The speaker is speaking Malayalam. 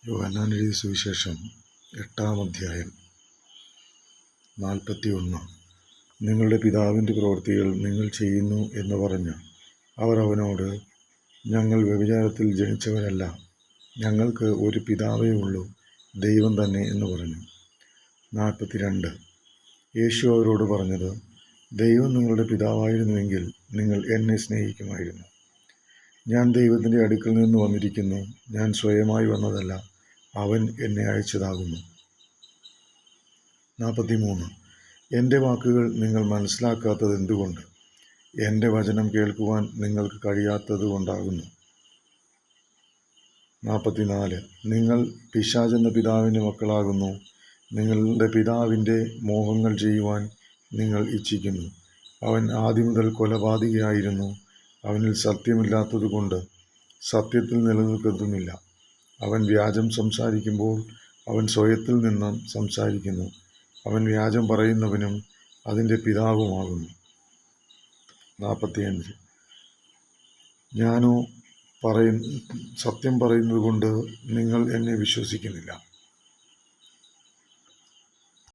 യോഹന്നാൻ എഴുതിയ സുവിശേഷം 8-ാം അധ്യായം 41. നിങ്ങളുടെ പിതാവിൻ്റെ പ്രവൃത്തികൾ നിങ്ങൾ ചെയ്യുന്നു എന്ന് പറഞ്ഞ് അവർ അവനോട്, ഞങ്ങൾ വ്യഭിചാരത്തിൽ ജനിച്ചവരല്ല, ഞങ്ങൾക്ക് ഒരു പിതാവേ ഉള്ളൂ, ദൈവം തന്നെ എന്ന് പറഞ്ഞു. 42. യേശു അവരോട് പറഞ്ഞത്, ദൈവം നിങ്ങളുടെ പിതാവായിരുന്നുവെങ്കിൽ നിങ്ങൾ എന്നെ സ്നേഹിക്കുമായിരുന്നു. ഞാൻ ദൈവത്തിൻ്റെ അടുക്കൽ നിന്ന് വന്നിരിക്കുന്നു, ഞാൻ സ്വയമായി വന്നതല്ല, അവൻ എന്നെ അയച്ചതാകുന്നു. 43. എൻ്റെ വാക്കുകൾ നിങ്ങൾ മനസ്സിലാക്കാത്തത് എന്തുകൊണ്ട്? എൻ്റെ വചനം കേൾക്കുവാൻ നിങ്ങൾക്ക് കഴിയാത്തത് കൊണ്ടാകുന്നു. 44. നിങ്ങൾ പിശാചെന്ന പിതാവിൻ്റെ മക്കളാകുന്നു, നിങ്ങളുടെ പിതാവിൻ്റെ മോഹങ്ങൾ ചെയ്യുവാൻ നിങ്ങൾ ഇച്ഛിക്കുന്നു. അവൻ ആദിമുതൽ കൊലപാതകിയായിരുന്നു, അവനിൽ സത്യമില്ലാത്തതുകൊണ്ട് സത്യത്തിൽ നിലനിൽക്കുന്നതുമില്ല. അവൻ വ്യാജം സംസാരിക്കുമ്പോൾ അവൻ സ്വയത്തിൽ നിന്നും സംസാരിക്കുന്നു. അവൻ വ്യാജം പറയുന്നവനും അതിൻ്റെ പിതാവുമാകുന്നു. 45. ഞാനോ സത്യം പറയുന്നത് കൊണ്ട് നിങ്ങൾ എന്നെ വിശ്വസിക്കുന്നില്ല.